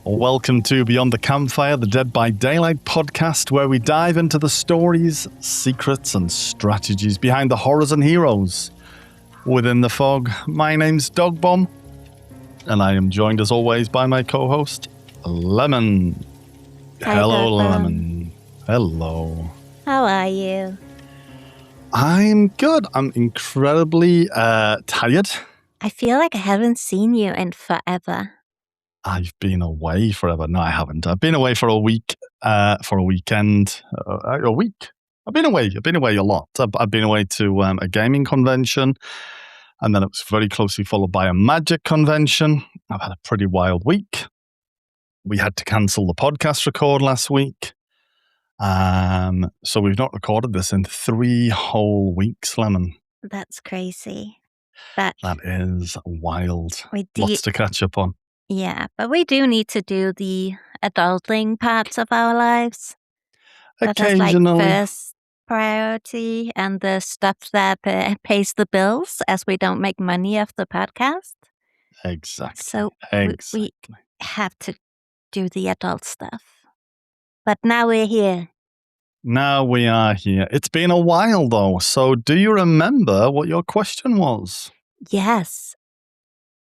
Welcome to Beyond the Campfire, the Dead by Daylight podcast, where we dive into the stories, secrets, and strategies behind the horrors and heroes within the fog. My name's Dogbomb, and I am joined as always by my co-host, Lemon. Hi, Hello, Dogbomb. Lemon. Hello. How are you? I'm good. I'm incredibly tired. I feel like I haven't seen you in forever. I've been away forever. No, I haven't. I've been away for a week, for a weekend, a week. I've been away a lot. I've been away to a gaming convention, and then it was very closely followed by a magic convention. I've had a pretty wild week. We had to cancel the podcast record last week. So we've not recorded this in 3 whole weeks, Lemon. That's crazy. But That is wild. we do, Lots to catch up on. yeah, but we do need to do the adulting parts of our lives. That's like Occasionally. first priority and the stuff that pays the bills as we don't make money off the podcast. Exactly. So Exactly. we have to do the adult stuff. But now we're here. Now we are here. It's been a while though, so do you remember what your question was? Yes.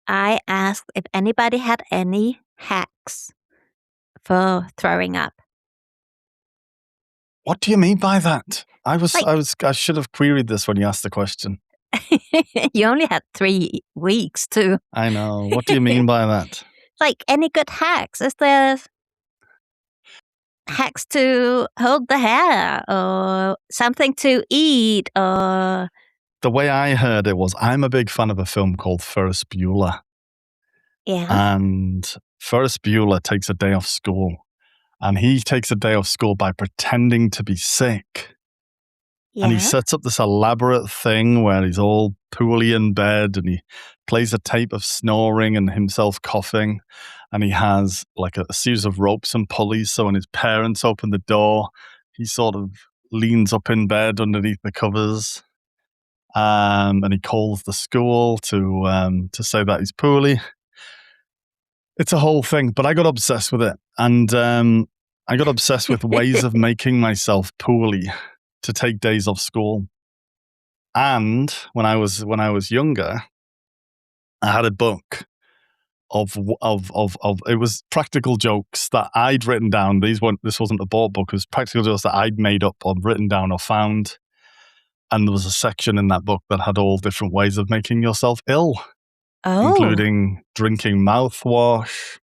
I asked if anybody had any hacks for throwing up. What do you mean by that? I should have queried this when you asked the question. You only had 3 weeks to. I know. What do you mean by that? Like, any good hacks? Is there hacks to hold the hair or something to eat or... The way I heard it was, I'm a big fan of a film called Ferris Bueller. Yeah. And Ferris Bueller takes a day off school. And he takes a day off school by pretending to be sick. Yeah. And he sets up this elaborate thing where he's all poorly in bed and he plays a tape of snoring and himself coughing. And he has like a series of ropes and pulleys. So when his parents open the door, he sort of leans up in bed underneath the covers. And he calls the school to say that he's poorly. It's a whole thing, but I got obsessed with it. And I got obsessed with ways of making myself poorly to take days off school. And when I was younger, I had a book of it was practical jokes that I'd written down. This wasn't a bought book. It was practical jokes that I'd made up or written down or found. And there was a section in that book that had all different ways of making yourself ill, including drinking mouthwash,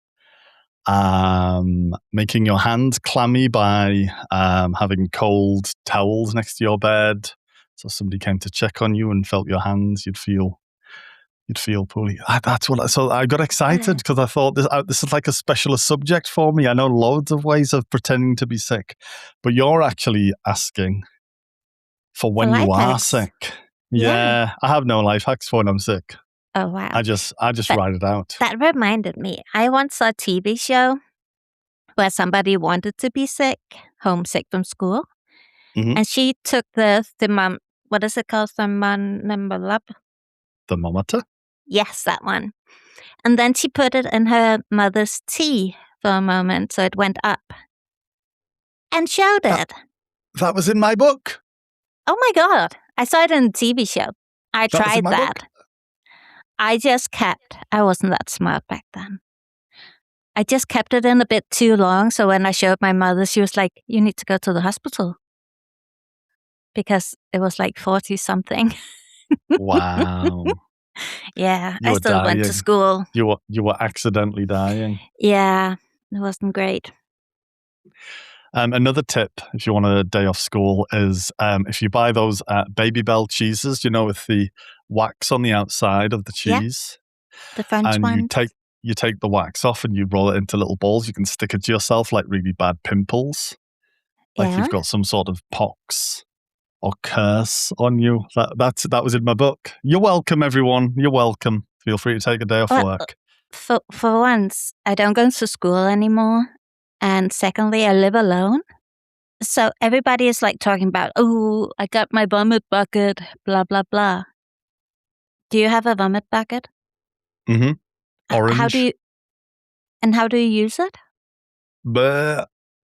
making your hands clammy by having cold towels next to your bed. So somebody came to check on you and felt your hands, you'd feel poorly. So I got excited because I thought this is like a specialist subject for me. I know loads of ways of pretending to be sick, but you're actually asking for when you are sick. Yeah, I have no life hacks for when I'm sick. Oh, wow. I just write it out. That reminded me. I once saw a TV show where somebody wanted to be sick, homesick from school. Mhm. And she took what is it called? Thermometer? Yes, that one. And then she put it in her mother's tea for a moment so it went up. And showed it. That was in my book. Oh my God. I saw it in a TV show. I That was in tried my that. book. I wasn't that smart back then. I just kept it in a bit too long. So when I showed my mother, she was like, you need to go to the hospital. Because it was like 40 something. Wow. Yeah, You I were still went to dying. school. You were accidentally dying. Yeah, it wasn't great. Another tip, if you want a day off school, is if you buy those Baby Bell cheeses, with the wax on the outside of the cheese. The French And one. you take the wax off and you roll it into little balls. You can stick it to yourself like really bad pimples. Like you've got some sort of pox or curse on you. That was in my book. You're welcome, everyone. You're welcome. Feel free to take a day off work. For once, I don't go to school anymore. And secondly, I live alone. So everybody is like talking about, oh, I got my vomit bucket, blah, blah, blah. Do you have a vomit bucket? Mm-hmm. Orange. How do you... And how do you use it?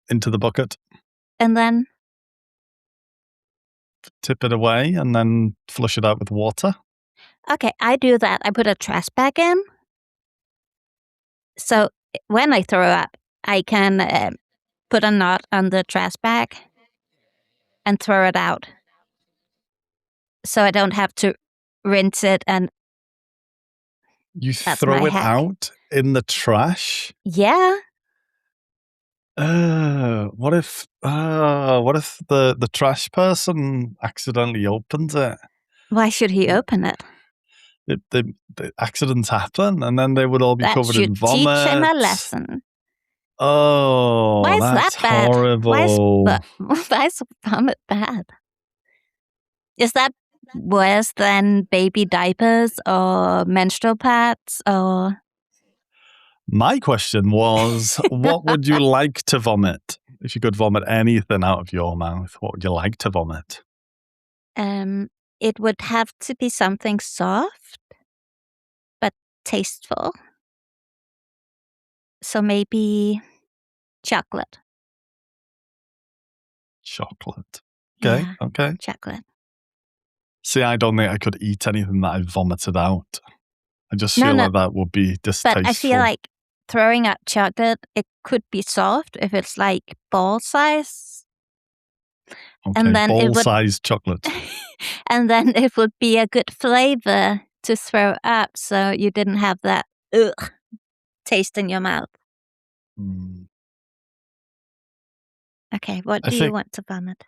Into the bucket, And then, tip it away, and then flush it out with water. okay, I do that. I put a trash bag in. So when I throw up, I can put a knot on the trash bag and throw it out. So I don't have to rinse it. And You that's throw my it hack. out in the trash? Yeah. What if the trash person accidentally opens it? Why should he open it? The accidents happen, and then they would all be That covered in should vomit. teach him a lesson. Oh, Why is that's that bad? horrible. Why is vomit bad? Is that worse than baby diapers or menstrual pads or? My question was, what would you like to vomit? If you could vomit anything out of your mouth, what would you like to vomit? It would have to be something soft but tasteful. So maybe chocolate. Chocolate. Okay, Yeah, okay. chocolate. See, I don't think I could eat anything that I vomited out. I just No, feel no. like that would be distasteful. But I feel like throwing out chocolate, it could be soft if it's like ball size. Okay, And then it would ball-sized chocolate. and then it would be a good flavor to throw up, so you didn't have that taste in your mouth. Mm. Okay, what do you want to vomit?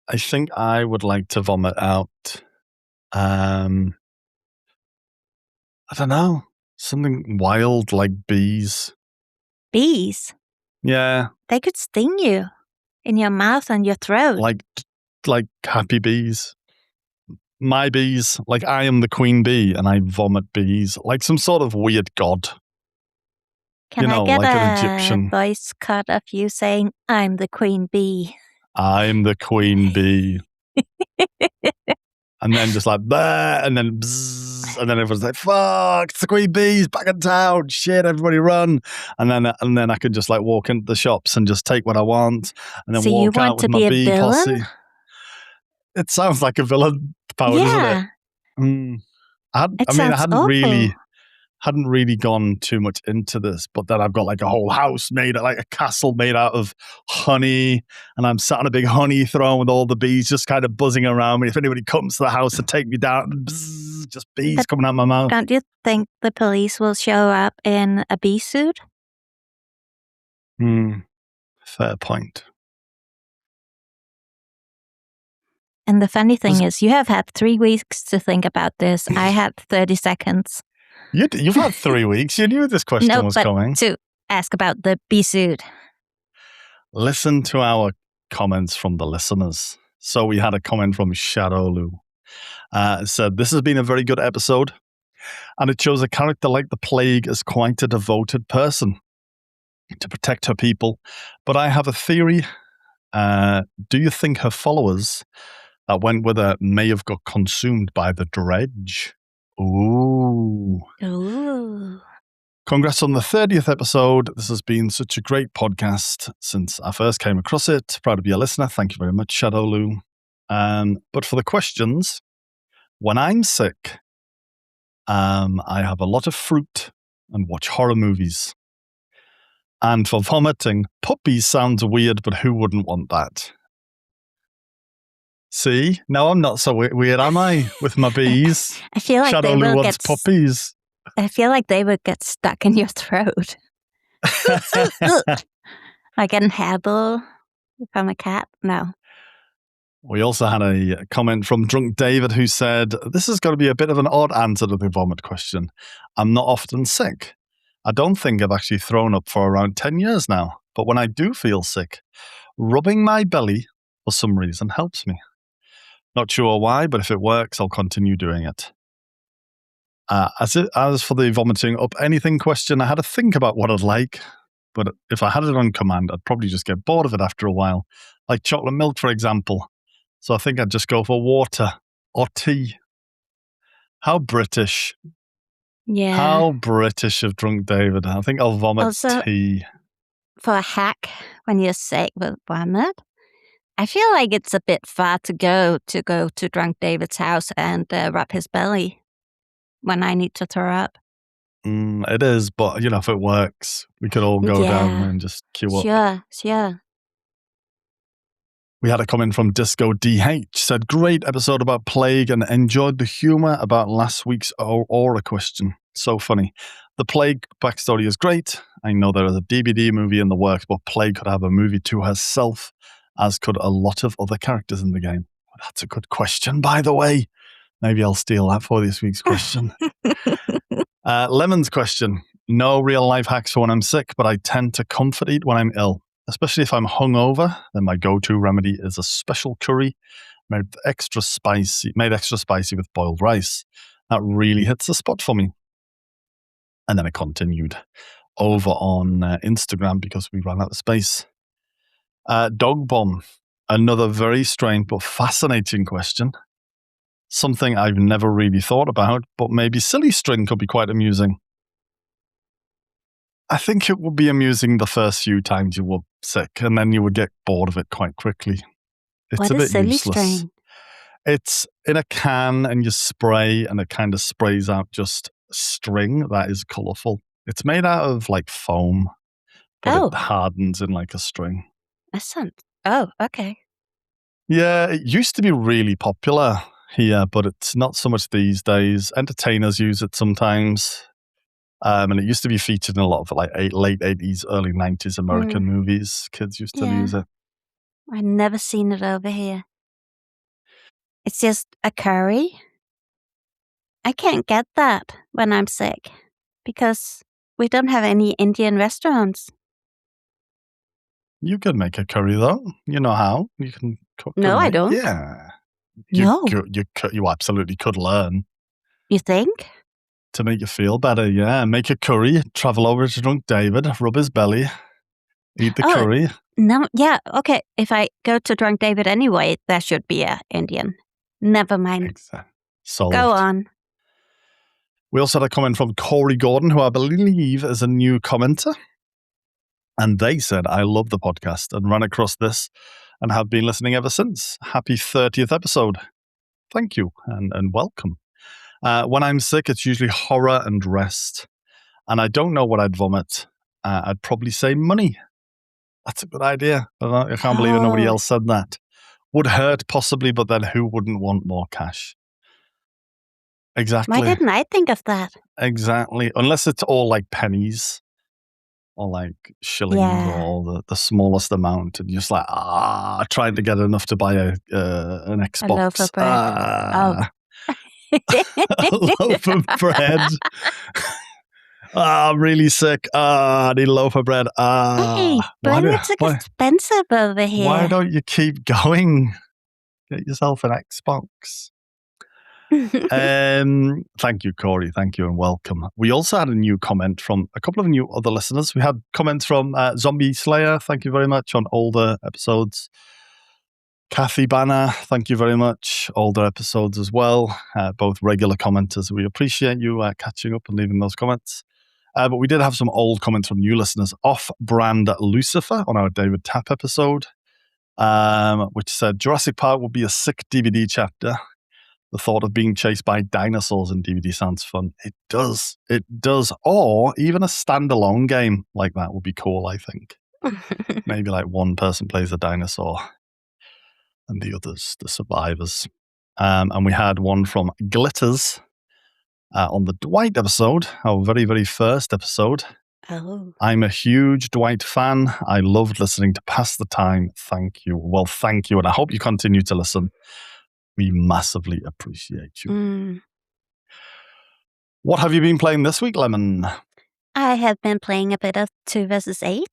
I think I would like to vomit out. I don't know, something wild like bees. Bees? Yeah, They could sting you in your mouth and your throat. like happy bees. My bees, like I am the queen bee and I vomit bees, like some sort of weird god. Can I get like an a Egyptian. voice cut of you saying, "I'm the queen bee"? I'm the queen bee. And then just like, bah, and then bzzz, and then everyone's like, fuck, it's the queen bee's back in town. Shit, everybody run. And then I could just like walk into the shops and just take what I want and then So you walk want out to with be my a bee villain? posse. It sounds like a villain power, doesn't it? I hadn't really gone too much into this, but then I've got like a whole house made, like a castle made out of honey, and I'm sat on a big honey throne with all the bees just kind of buzzing around me. If anybody comes to the house to take me down, bzzz, just bees coming out my mouth. Don't you think the police will show up in a bee suit? Fair point. And the funny thing is, you have had 3 weeks to think about this. I had 30 seconds. You've had 3 weeks. You knew this question was coming. To ask about the bee suit. Listen to our comments from the listeners. So we had a comment from Shadowlu. It said, "This has been a very good episode, and it shows a character like the Plague as quite a devoted person to protect her people. But I have a theory. Do you think her followers that went with her may have got consumed by the dredge?" Ooh. Congrats on the 30th episode. This has been such a great podcast since I first came across it. Proud to be a listener. Thank you very much, Shadowlu. But for the questions, when I'm sick, I have a lot of fruit and watch horror movies. And for vomiting, puppies sounds weird, but who wouldn't want that? See? No, I'm not so weird, am I? With my bees. I feel like Shadowlu wants puppies. I feel like they would get stuck in your throat. Like an hairball from a cat? No. We also had a comment from Drunk David who said, "This is going to be a bit of an odd answer to the vomit question. I'm not often sick. I don't think I've actually thrown up for around 10 years now. But when I do feel sick, rubbing my belly for some reason helps me. Not sure why, but if it works, I'll continue doing it." As for the vomiting up anything question, I had to think about what I'd like, but if I had it on command, I'd probably just get bored of it after a while, like chocolate milk, for example. So I think I'd just go for water or tea. How British. Yeah. How British of Drunk David. I think I'll vomit Also, tea. for a hack when you're sick with vomit, I feel like it's a bit far to go to Drunk David's house and rub his belly when I need to throw up. It is, but if it works, we could all go down there and just queue up. Sure. We had a comment from Disco DH, said, great episode about plague and enjoyed the humor about last week's aura question. So funny. The plague backstory is great. I know there is a DVD movie in the works, but plague could have a movie to herself, as could a lot of other characters in the game. Well, that's a good question, by the way. Maybe I'll steal that for this week's question. Lemon's question. No real life hacks for when I'm sick, but I tend to comfort eat when I'm ill. Especially if I'm hungover, then my go-to remedy is a special curry made extra spicy with boiled rice. That really hits the spot for me. And then it continued over on Instagram because we ran out of space. Dogbomb, another very strange but fascinating question. Something I've never really thought about, but maybe silly string could be quite amusing. I think it would be amusing the first few times you were sick, and then you would get bored of it quite quickly. It's what a is bit silly useless. string? It's in a can and you spray, and it kind of sprays out just string that is colourful. It's made out of like foam, but it hardens in like a string. Oh, okay. Yeah, it used to be really popular here, but it's not so much these days. Entertainers use it sometimes. And it used to be featured in a lot of like late 80s, early 90s American movies. Kids used to use it. I've never seen it over here. It's just a curry. I can't get that when I'm sick because we don't have any Indian restaurants. You could make a curry though. You know how. You can cook. No, I don't. Yeah. No. You absolutely could learn. You think? To make you feel better, yeah. Make a curry, travel over to Drunk David, rub his belly, eat the curry. No, yeah, okay. If I go to Drunk David anyway, there should be a Indian. Never mind. Exactly. Solved. Go on. We also had a comment from Corey Gordon, who I believe is a new commenter. And they said, I love the podcast and ran across this and have been listening ever since. Happy 30th episode. Thank you and welcome. When I'm sick, it's usually horror and rest. And I don't know what I'd vomit. I'd probably say money. That's a good idea. I can't believe nobody else said that. Would hurt possibly, but then who wouldn't want more cash? Exactly. Why didn't I think of that? Exactly. Unless it's all like pennies or like shillings or the smallest amount. And you're just like, trying to get enough to buy an Xbox. A loaf of bread. A loaf of bread. I'm really sick. I need a loaf of bread. Hey, bread is expensive over here. Why don't you keep going? Get yourself an Xbox. Thank you, Corey. Thank you and welcome. We also had a new comment from a couple of new other listeners. We had comments from Zombie Slayer. Thank you very much on older episodes. Kathy Banner, thank you very much. Older episodes as well. Both regular commenters. We appreciate you catching up and leaving those comments. But we did have some old comments from new listeners. Off-brand Lucifer on our David Tapp episode, which said Jurassic Park would be a sick DVD chapter. The thought of being chased by dinosaurs in DVD sounds fun. It does. It does. Or even a standalone game like that would be cool, I think. Maybe like one person plays a dinosaur and the others, the survivors. And we had one from Glitters on the Dwight episode, our very, very first episode. Oh. I'm a huge Dwight fan. I loved listening to Pass the Time. Thank you. Well, thank you. And I hope you continue to listen. We massively appreciate you. What have you been playing this week, Lemon? I have been playing a bit of 2 vs 8.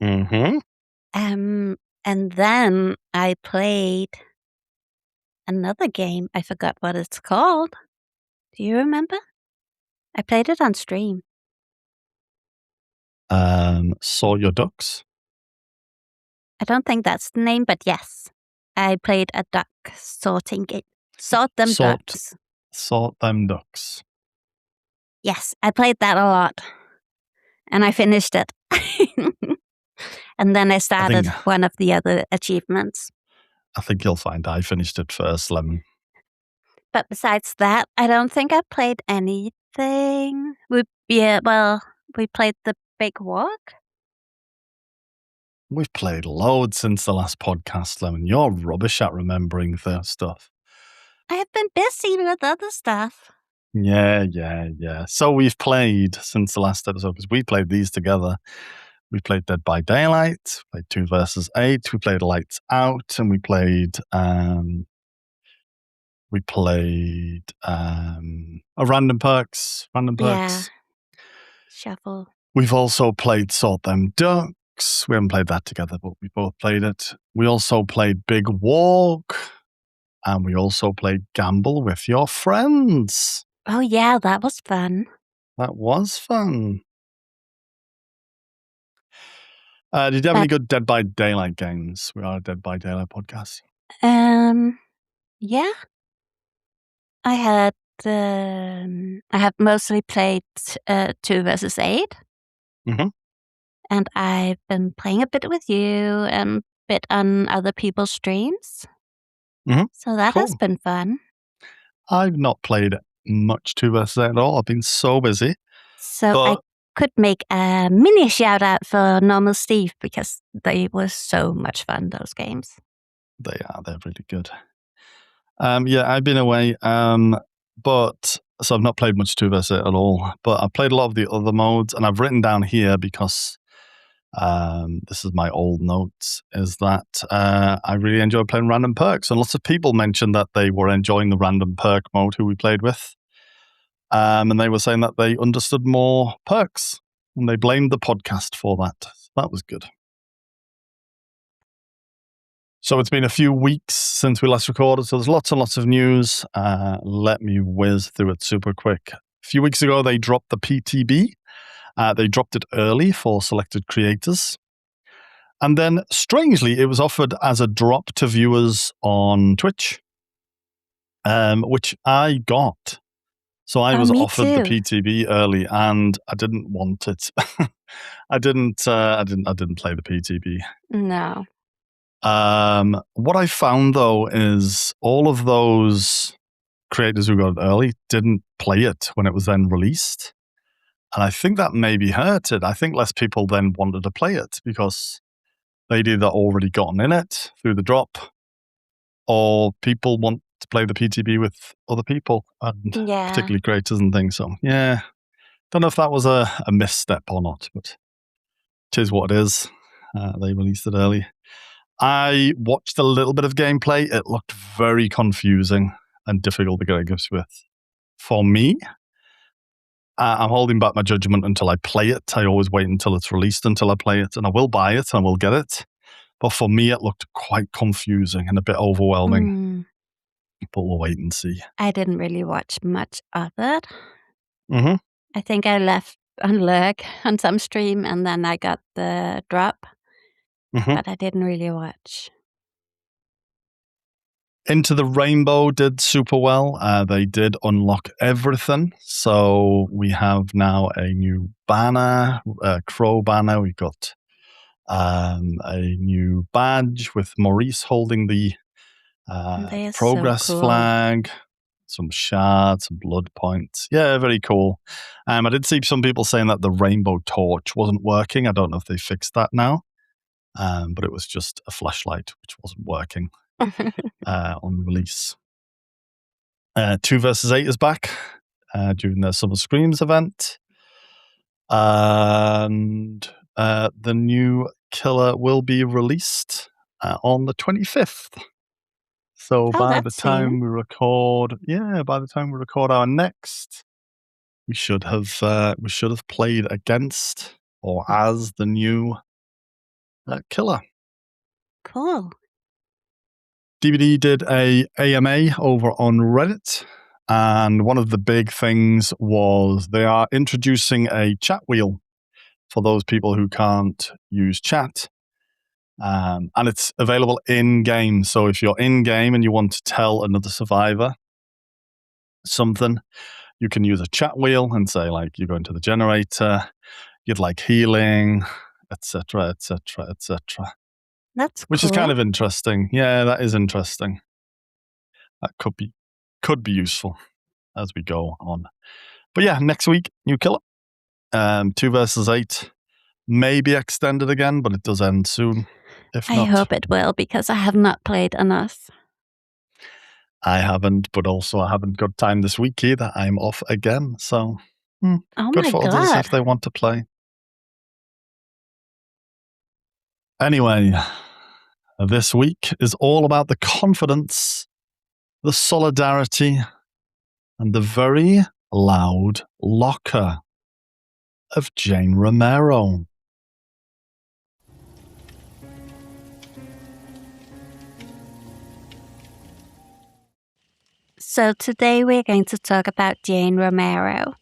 Mm-hmm. And then I played another game. I forgot what it's called. Do you remember? I played it on stream. Saw Your Ducks? I don't think that's the name, but yes. I played a duck sorting game. Sort them ducks. Sort them ducks. Yes, I played that a lot. And I finished it. And then I started one of the other achievements. I think you'll find I finished it first, Lemon. But besides that, I don't think I played anything. We played the Big Walk. We've played loads since the last podcast, Lemon. You're rubbish at remembering the stuff. I have been busy with other stuff. Yeah. So we've played since the last episode, because we played these together. We played Dead by Daylight, played 2 versus 8, we played Lights Out, and we played a Random Perks. Yeah. Shuffle. We've also played Sort Them Ducks. We haven't played that together, but we both played it. We also played Big Walk. And we also played Gamble with Your Friends. Oh, yeah, that was fun. That was fun. Did you have any good Dead by Daylight games? We are a Dead by Daylight podcast. Yeah. I have mostly played 2 versus 8. Mm-hmm. And I've been playing a bit with you and a bit on other people's streams. Mm-hmm. So that has been fun. I've not played much 2 versus 8 at all. I've been so busy. So I could make a mini shout out for Normal Steve, because they were so much fun, those games. They are. They're really good. Yeah, I've been away. But so I've not played much 2 versus 8 at all. But I've played a lot of the other modes, and I've written down here, because this is my old notes, is that I really enjoy playing Random Perks. And lots of people mentioned that they were enjoying the Random Perk mode who we played with. And they were saying that they understood more perks, and they blamed the podcast for that. So that was good. So it's been a few weeks since we last recorded, so there's lots and lots of news. Let me whiz through it super quick. A few weeks ago, they dropped the PTB. They dropped it early for selected creators. And then, strangely, it was offered as a drop to viewers on Twitch, which I got. So I was offered the PTB early, and I didn't want it. I didn't play the PTB. No. What I found, though, is all of those creators who got it early didn't play it when it was then released. And I think that maybe hurt it. I think less people then wanted to play it, because they'd either already gotten in it through the drop, or people want to play the PTB with other people, and particularly creators and things. So, yeah, don't know if that was a misstep or not, but it is what it is. They released it early. I watched a little bit of gameplay. It looked very confusing and difficult to get a grip with. For me, I'm holding back my judgment until I play it. I always wait until it's released until I play it, and I will buy it and I will get it. But for me, it looked quite confusing and a bit overwhelming. But we'll wait and see. I didn't really watch much of it. Mm-hmm. I think I left on lurk on some stream, and then I got the drop. Mm-hmm. But I didn't really watch. Into the Rainbow did super well. They did unlock everything. So we have now a new banner, a crow banner. We've got a new badge with Maurice holding the progress flag, some shards, some blood points. Yeah, very cool. I did see some people saying that the rainbow torch wasn't working. I don't know if they fixed that now, but it was just a flashlight which wasn't working on release. 2 versus 8 is back during their Summer Screams event. And the new killer will be released on the 25th. So by the time we record our next, we should have played against or as the new killer. Cool. DVD did a AMA over on Reddit, and one of the big things was they are introducing a chat wheel for those people who can't use chat. And it's available in-game. So if you're in-game and you want to tell another survivor something, You can use a chat wheel and say, like, you go into the generator, you'd like healing, etc., etc., etc. That's Which cool. is kind of interesting. Yeah, that is interesting. That could be useful as we go on. But yeah, next week, new killer. 2 versus 8. Maybe extended again, but it does end soon. If I not, hope it will, because I have not played enough. I haven't, but also I haven't got time this week either. I'm off again. So Oh good my for others god. if they want to play. Anyway, this week is all about the confidence, the solidarity, and the very loud locker of Jane Romero. So today we're going to talk about Jane Romero.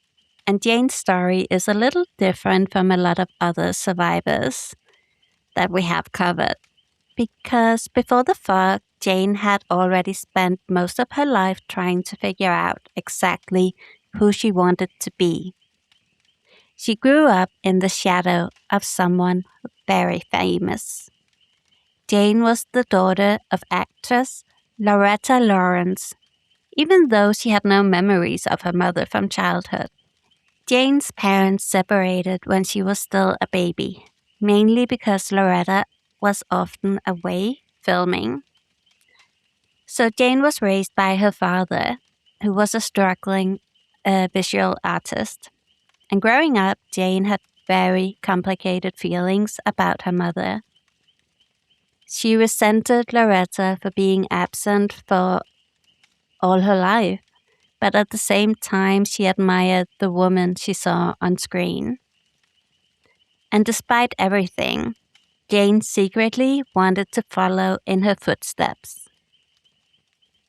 And Jane's story is a little different from a lot of other survivors that we have covered. Because before the fog, Jane had already spent most of her life trying to figure out exactly who she wanted to be. She grew up in the shadow of someone very famous. Jane was the daughter of actress Loretta Lawrence, even though she had no memories of her mother from childhood. Jane's parents separated when she was still a baby, mainly because Loretta was often away filming. So Jane was raised by her father, who was a struggling visual artist. And growing up, Jane had very complicated feelings about her mother. She resented Loretta for being absent for all her life, but at the same time, she admired the woman she saw on screen. And despite everything, Jane secretly wanted to follow in her footsteps.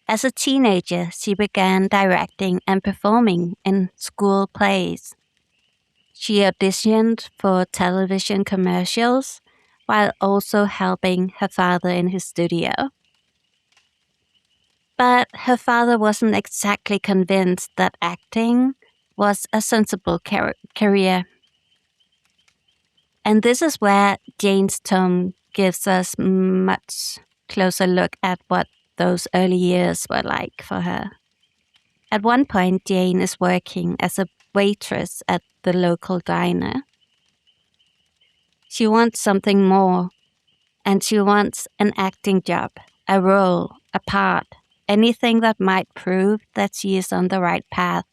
As a teenager, she began directing and performing in school plays. She auditioned for television commercials while also helping her father in his studio. But her father wasn't exactly convinced that acting was a sensible career. And this is where Jane's tome gives us much closer look at what those early years were like for her. At one point, Jane is working as a waitress at the local diner. She wants something more, and she wants an acting job, a role, a part, anything that might prove that she is on the right path.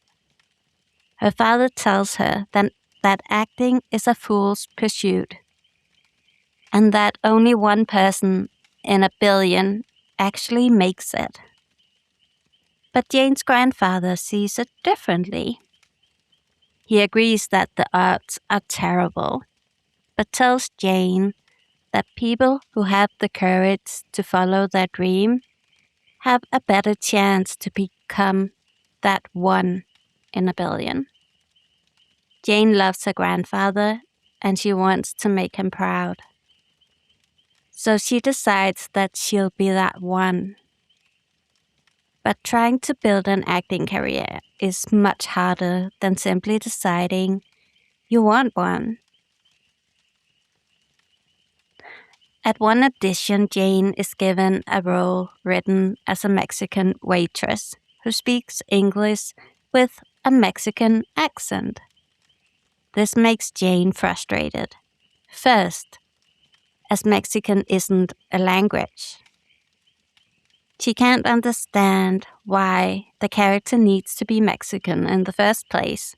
Her father tells her that acting is a fool's pursuit, and that only one person in a billion actually makes it. But Jane's grandfather sees it differently. He agrees that the arts are terrible, but tells Jane that people who have the courage to follow their dream have a better chance to become that one in a billion. Jane loves her grandfather, and she wants to make him proud. So she decides that she'll be that one. But trying to build an acting career is much harder than simply deciding you want one. At one audition, Jane is given a role written as a Mexican waitress who speaks English with a Mexican accent. This makes Jane frustrated. First, as Mexican isn't a language. She can't understand why the character needs to be Mexican in the first place.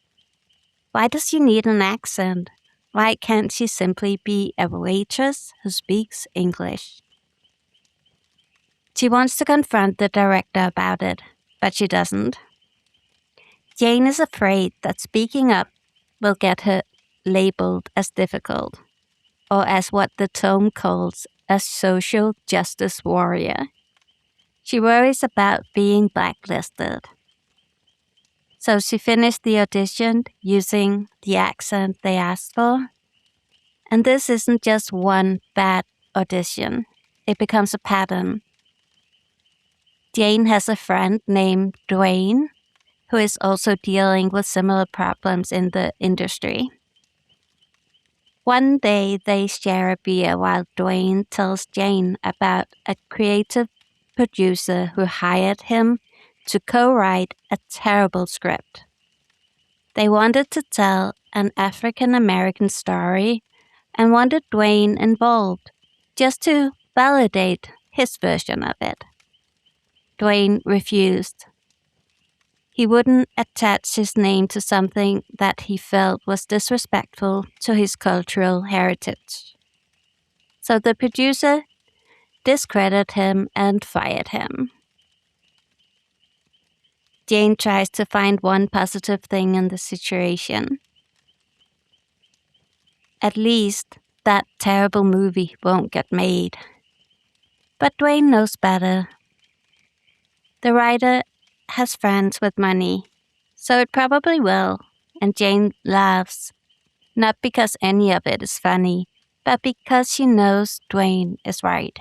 Why does she need an accent? Why can't she simply be a waitress who speaks English? She wants to confront the director about it, but she doesn't. Jane is afraid that speaking up will get her labeled as difficult, or as what the tome calls a social justice warrior. She worries about being blacklisted. So she finished the audition using the accent they asked for. And this isn't just one bad audition. It becomes a pattern. Jane has a friend named Dwayne who is also dealing with similar problems in the industry. One day they share a beer while Dwayne tells Jane about a creative producer who hired him to co-write a terrible script. They wanted to tell an African-American story and wanted Dwayne involved, just to validate his version of it. Dwayne refused. He wouldn't attach his name to something that he felt was disrespectful to his cultural heritage. So the producer discredited him and fired him. Jane tries to find one positive thing in the situation. At least that terrible movie won't get made. But Dwayne knows better. The writer has friends with money, so it probably will, and Jane laughs, not because any of it is funny, but because she knows Dwayne is right.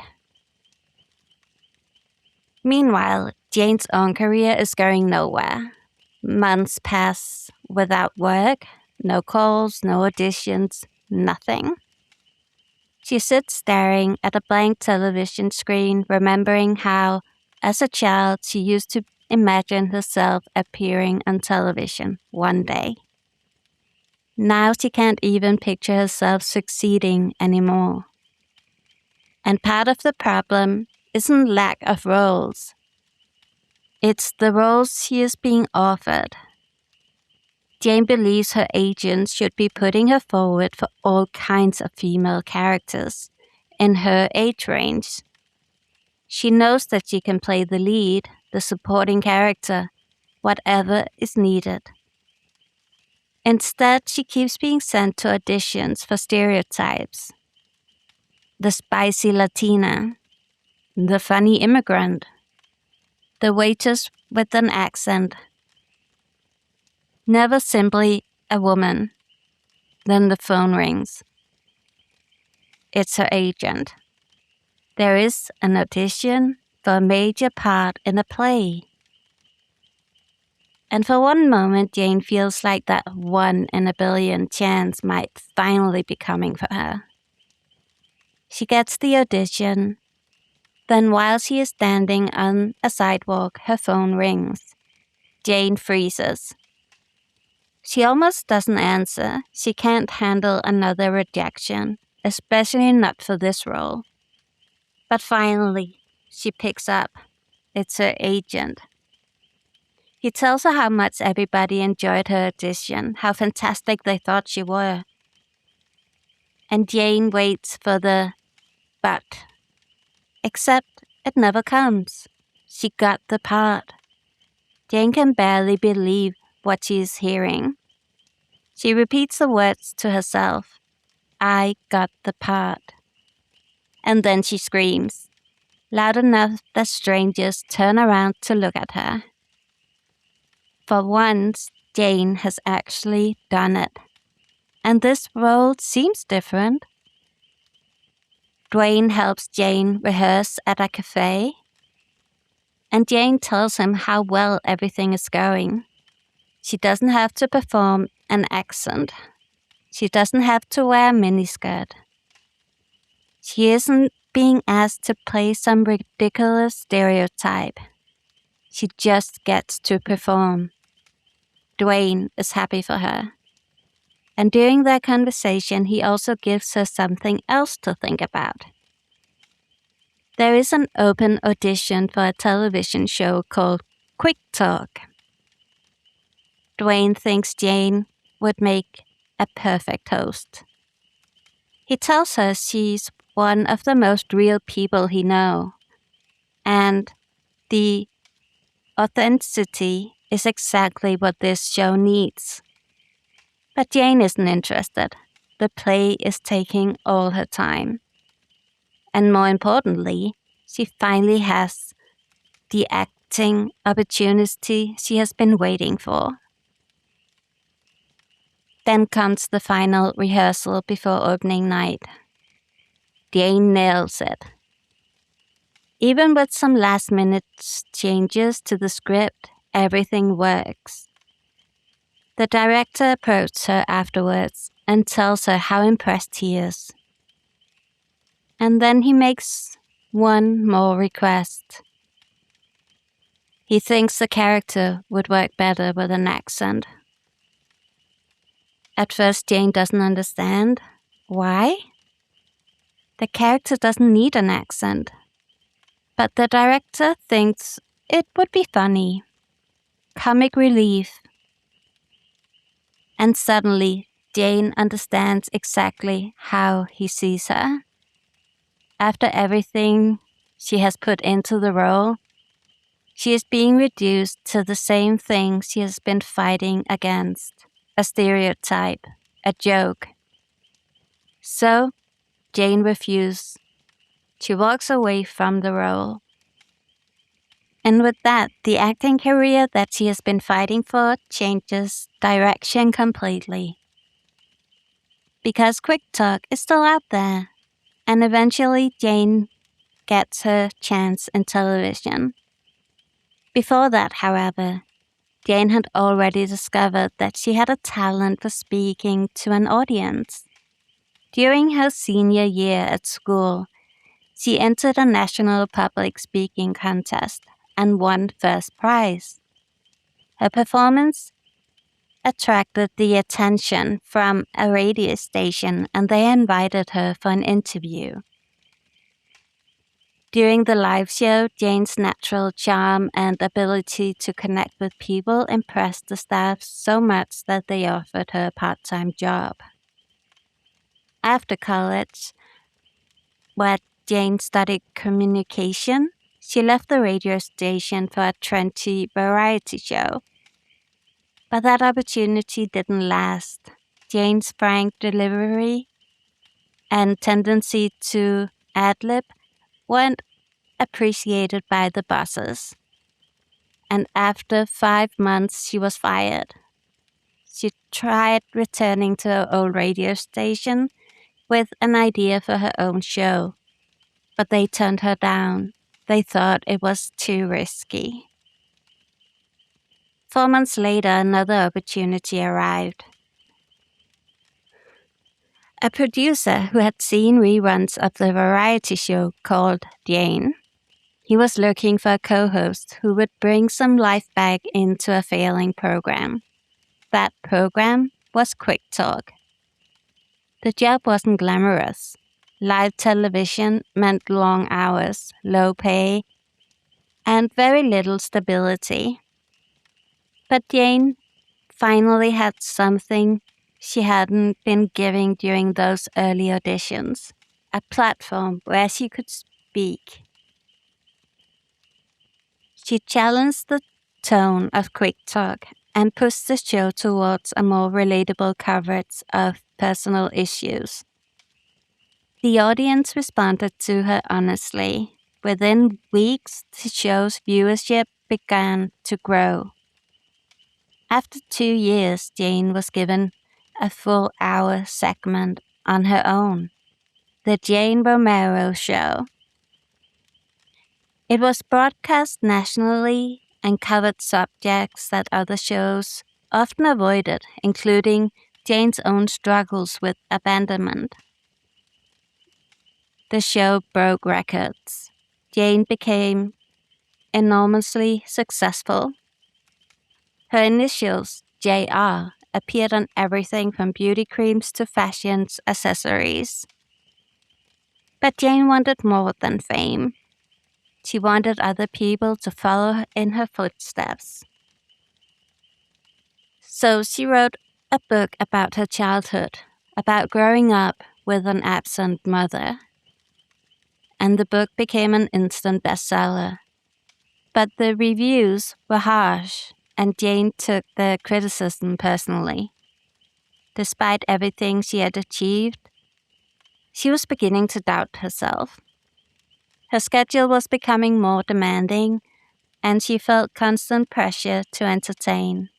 Meanwhile, Jane's own career is going nowhere. Months pass without work, no calls, no auditions, nothing. She sits staring at a blank television screen, remembering how, as a child, she used to imagine herself appearing on television one day. Now she can't even picture herself succeeding anymore. And part of the problem isn't lack of roles. It's the roles she is being offered. Jane believes her agents should be putting her forward for all kinds of female characters in her age range. She knows that she can play the lead, the supporting character, whatever is needed. Instead, she keeps being sent to auditions for stereotypes. The spicy Latina, the funny immigrant, the waitress with an accent. Never simply a woman. Then the phone rings. It's her agent. There is an audition for a major part in a play. And for one moment, Jane feels like that 1 in a billion chance might finally be coming for her. She gets the audition. Then while she is standing on a sidewalk, her phone rings. Jane freezes. She almost doesn't answer. She can't handle another rejection, especially not for this role. But finally, she picks up. It's her agent. He tells her how much everybody enjoyed her audition, how fantastic they thought she were. And Jane waits for the but. Except it never comes. She got the part. Jane can barely believe what she is hearing. She repeats the words to herself. I got the part. And then she screams, loud enough that strangers turn around to look at her. For once, Jane has actually done it. And this role seems different. Dwayne helps Jane rehearse at a cafe. And Jane tells him how well everything is going. She doesn't have to perform an accent. She doesn't have to wear a miniskirt. She isn't being asked to play some ridiculous stereotype. She just gets to perform. Dwayne is happy for her. And during their conversation, he also gives her something else to think about. There is an open audition for a television show called Quick Talk. Dwayne thinks Jane would make a perfect host. He tells her she's one of the most real people he knows, and the authenticity is exactly what this show needs. But Jane isn't interested. The play is taking all her time. And more importantly, she finally has the acting opportunity she has been waiting for. Then comes the final rehearsal before opening night. Jane nails it. Even with some last-minute changes to the script, everything works. The director approached her afterwards and tells her how impressed he is. And then he makes one more request. He thinks the character would work better with an accent. At first, Jane doesn't understand. Why? The character doesn't need an accent. But the director thinks it would be funny. Comic relief. And suddenly, Jane understands exactly how he sees her. After everything she has put into the role, she is being reduced to the same thing she has been fighting against. A stereotype, a joke. So, Jane refuses. She walks away from the role. And with that, the acting career that she has been fighting for changes direction completely. Because Quick Talk is still out there, and eventually Jane gets her chance in television. Before that, however, Jane had already discovered that she had a talent for speaking to an audience. During her senior year at school, she entered a national public speaking contest and won first prize. Her performance attracted the attention from a radio station, and they invited her for an interview. During the live show, Jane's natural charm and ability to connect with people impressed the staff so much that they offered her a part-time job. After college, where Jane studied communication, she left the radio station for a trendy variety show. But that opportunity didn't last. Jane's frank delivery and tendency to ad-lib weren't appreciated by the bosses. And after 5 months, she was fired. She tried returning to her old radio station with an idea for her own show, but they turned her down. They thought it was too risky. 4 months later, another opportunity arrived. A producer who had seen reruns of the variety show called Jane. He was looking for a co-host who would bring some life back into a failing program. That program was Quick Talk. The job wasn't glamorous. Live television meant long hours, low pay, and very little stability. But Jane finally had something she hadn't been giving during those early auditions, a platform where she could speak. She challenged the tone of Quick Talk and pushed the show towards a more relatable coverage of personal issues. The audience responded to her honestly. Within weeks, the show's viewership began to grow. After 2 years, Jane was given a full-hour segment on her own, The Jane Romero Show. It was broadcast nationally and covered subjects that other shows often avoided, including Jane's own struggles with abandonment. The show broke records. Jane became enormously successful. Her initials, JR, appeared on everything from beauty creams to fashion accessories. But Jane wanted more than fame. She wanted other people to follow in her footsteps. So she wrote a book about her childhood, about growing up with an absent mother. And the book became an instant bestseller. But the reviews were harsh, and Jane took the criticism personally. Despite everything she had achieved, she was beginning to doubt herself. Her schedule was becoming more demanding, and she felt constant pressure to entertain.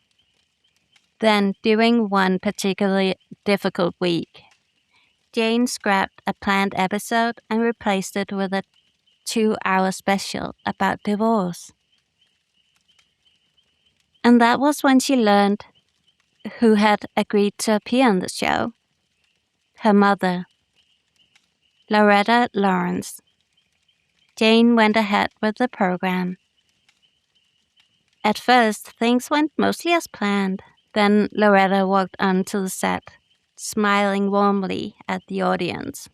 Then, during one particularly difficult week, Jane scrapped a planned episode and replaced it with a 2-hour special about divorce. And that was when she learned who had agreed to appear on the show. Her mother, Loretta Lawrence. Jane went ahead with the program. At first, things went mostly as planned. Then Loretta walked onto the set, smiling warmly at the audience.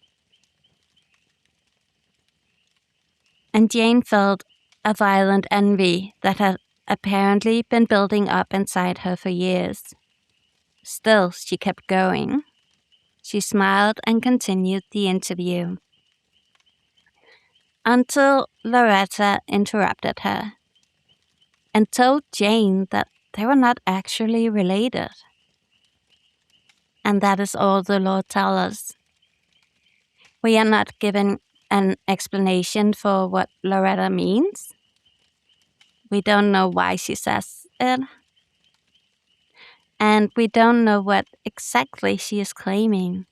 And Jane felt a violent envy that had apparently been building up inside her for years. Still, she kept going. She smiled and continued the interview. Until Loretta interrupted her and told Jane that they were not actually related. And that is all the law tells us. We are not given an explanation for what Loretta means. We don't know why she says it. And we don't know what exactly she is claiming.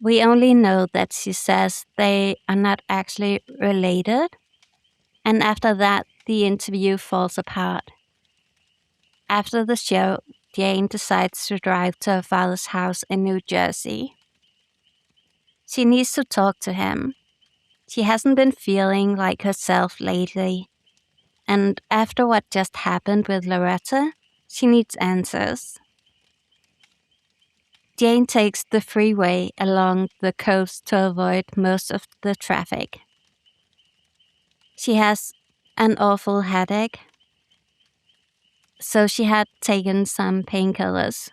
We only know that she says they are not actually related. And after that, the interview falls apart. After the show, Jane decides to drive to her father's house in New Jersey. She needs to talk to him. She hasn't been feeling like herself lately. And after what just happened with Loretta, she needs answers. Jane takes the freeway along the coast to avoid most of the traffic. She has an awful headache, so she had taken some painkillers.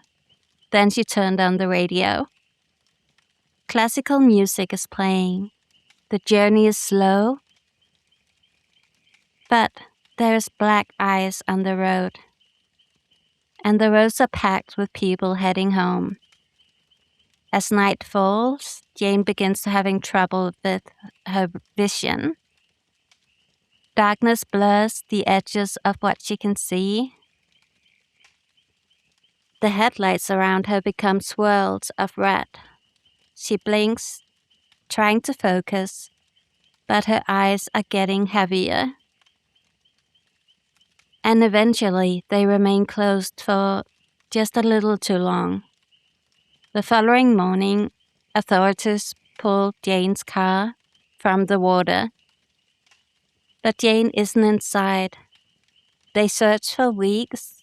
Then she turned on the radio. Classical music is playing. The journey is slow, but there's black ice on the road. And the roads are packed with people heading home. As night falls, Jane begins to having trouble with her vision. Darkness blurs the edges of what she can see. The headlights around her become swirls of red. She blinks, trying to focus, but her eyes are getting heavier. And eventually they remain closed for just a little too long. The following morning, authorities pulled Jane's car from the water. But Jane isn't inside. They searched for weeks.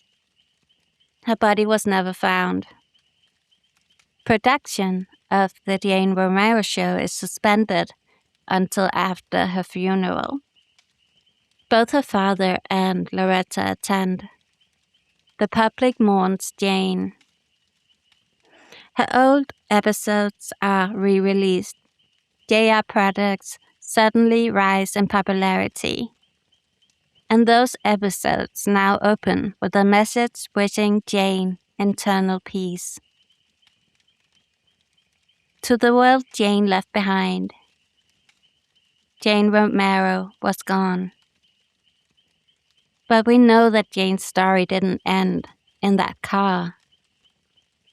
Her body was never found. Production of the Jane Romero show is suspended until after her funeral. Both her father and Loretta attend. The public mourns Jane. Her old episodes are re-released. JR products suddenly rise in popularity. And those episodes now open with a message wishing Jane eternal peace. To the world Jane left behind, Jane Romero was gone. But we know that Jane's story didn't end in that car.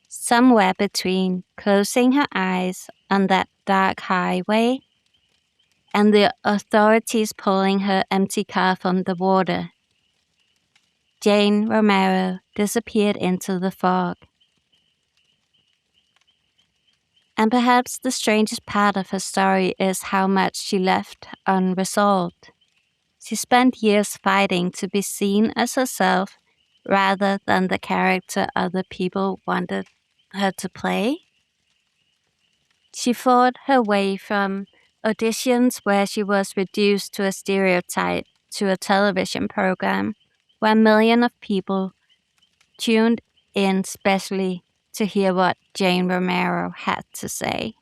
Somewhere between closing her eyes on that dark highway and the authorities pulling her empty car from the water, Jane Romero disappeared into the fog. And perhaps the strangest part of her story is how much she left unresolved. She spent years fighting to be seen as herself rather than the character other people wanted her to play. She fought her way from auditions where she was reduced to a stereotype to a television program where millions of people tuned in specially to hear what Jane Romero had to say.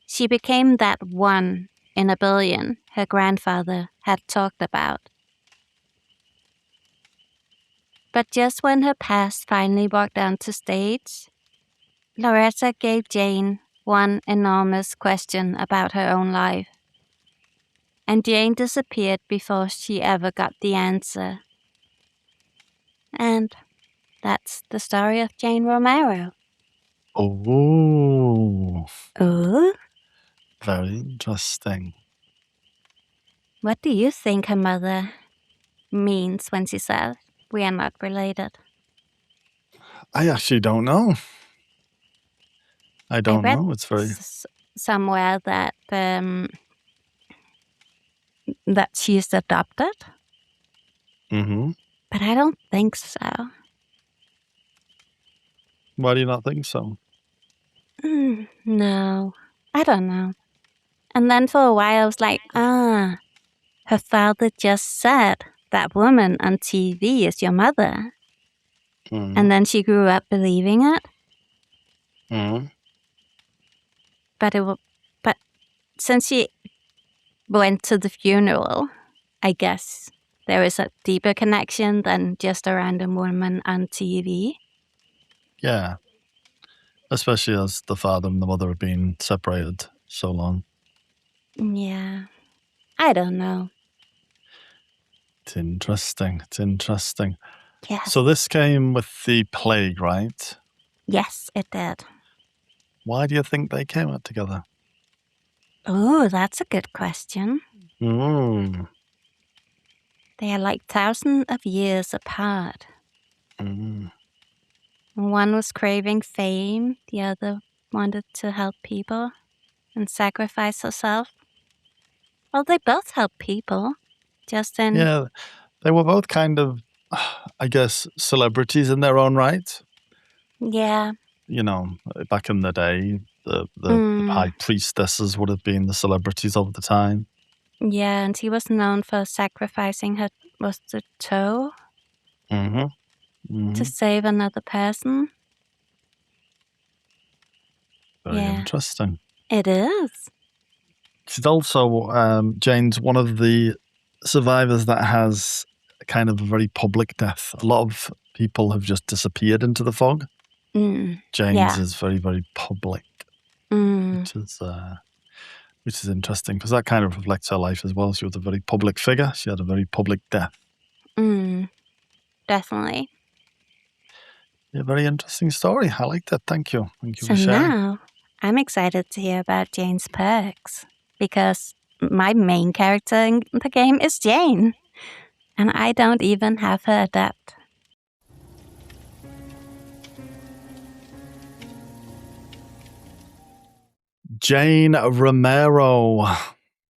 She became that one in a billion her grandfather had talked about. But just when her past finally walked onto stage, Loretta gave Jane one enormous question about her own life. And Jane disappeared before she ever got the answer. And that's the story of Jane Romero. Oh, Oh? very interesting. What do you think her mother means when she says we are not related. I actually don't know. I don't read know. It's very. Somewhere that that she's adopted, Mm-hmm. but I don't think so. Why do you not think so? No, I don't know. And then for a while I was like, her father just said that woman on TV is your mother. Mm-hmm. And then she grew up believing it. Mm-hmm. But since she went to the funeral, I guess there is a deeper connection than just a random woman on TV. Yeah. Especially as the father and the mother have been separated so long. Yeah. I don't know. It's interesting. Yes. So this came with the plague, right? Yes, it did. Why do you think they came out together? Oh, that's a good question. Mm. They are like thousands of years apart. Mm. One was craving fame, the other wanted to help people and sacrifice herself. Well, they both help people, just in... Yeah, they were both kind of, I guess, celebrities in their own right. Yeah. You know, back in the day, the high priestesses would have been the celebrities of the time. Yeah, and he was known for sacrificing her, was the toe, Mm-hmm. Mm-hmm. to save another person. Very interesting. It is. She's also, Jane's one of the survivors that has kind of a very public death. A lot of people have just disappeared into the fog. Jane's is very, very public, which is interesting because that kind of reflects her life as well. She was a very public figure. She had a very public death. Definitely. Yeah, very interesting story. I like that. Thank you. Thank you So for sharing. now I'm excited to hear about Jane's perks because my main character in the game is Jane, and I don't even have her adapt. Jane Romero.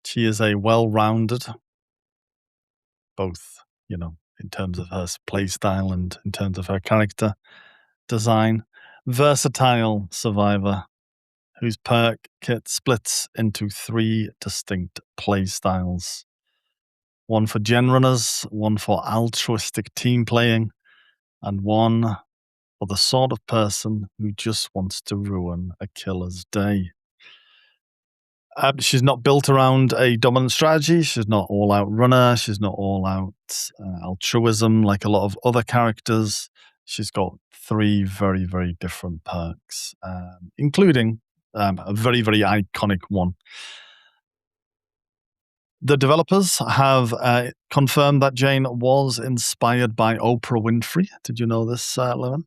She is a well-rounded, both, you know, in terms of her play style and in terms of her character design, versatile survivor whose perk kit splits into 3 distinct play styles. One for gen runners, one for altruistic team playing, and one for the sort of person who just wants to ruin a killer's day. She's not built around a dominant strategy. She's not all-out runner. She's not all-out altruism like a lot of other characters. She's got 3 very, very different perks, including a very, very iconic one. The developers have confirmed that Jane was inspired by Oprah Winfrey. Did you know this, Levin?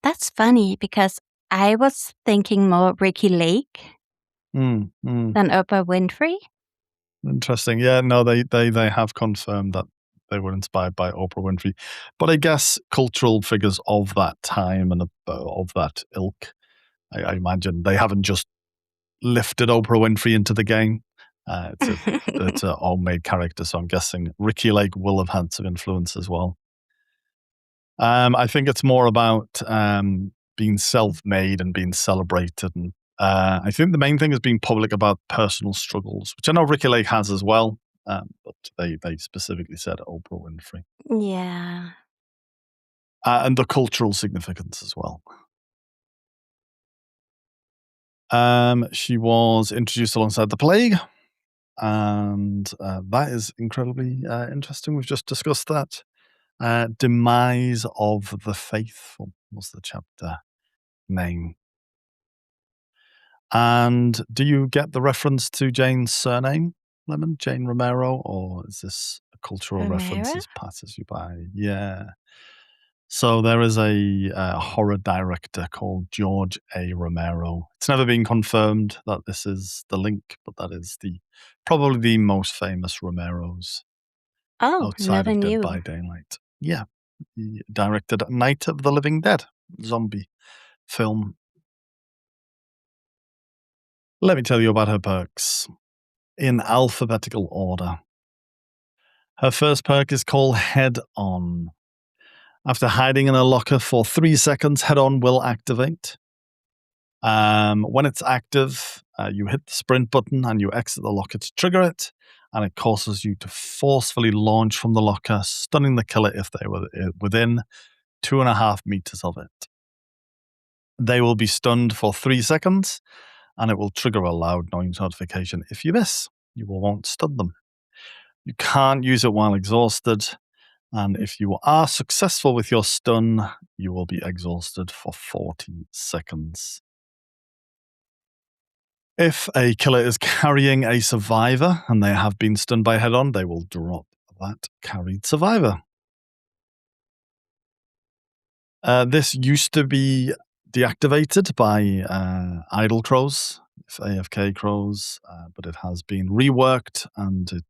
That's funny because I was thinking more Ricky Lake than Oprah Winfrey. Interesting. Yeah, no, they have confirmed that they were inspired by Oprah Winfrey. But I guess cultural figures of that time and of that ilk, I imagine they haven't just lifted Oprah Winfrey into the game. It's a homemade character, so I'm guessing Ricky Lake will have had some influence as well. I think it's more about being self-made and being celebrated. And I think the main thing is being public about personal struggles, which I know Ricky Lake has as well, but they specifically said Oprah Winfrey. Yeah. And the cultural significance as well. She was introduced alongside the plague, and that is incredibly interesting. We've just discussed that. Demise of the Faithful was the chapter name. And do you get the reference to Jane's surname, Lemon? Jane Romero? Or is this a cultural reference as passes you by? Yeah. So there is a horror director called George A. Romero. It's never been confirmed that this is the link, but that is probably the most famous Romeros. Oh, outside never of Dead knew. by Daylight. Yeah. He directed Night of the Living Dead zombie film. Let me tell you about her perks in alphabetical order. Her first perk is called Head On. After hiding in a locker for 3 seconds, Head On will activate. When it's active, you hit the sprint button and you exit the locker to trigger it, and it causes you to forcefully launch from the locker, stunning the killer if they were within 2.5 meters of it. They will be stunned for 3 seconds, and it will trigger a loud noise notification if you miss. You won't stun them. You can't use it while exhausted, and if you are successful with your stun, you will be exhausted for 40 seconds. If a killer is carrying a survivor and they have been stunned by Head On, they will drop that carried survivor. This used to be deactivated by idle crows, AFK crows, but it has been reworked and it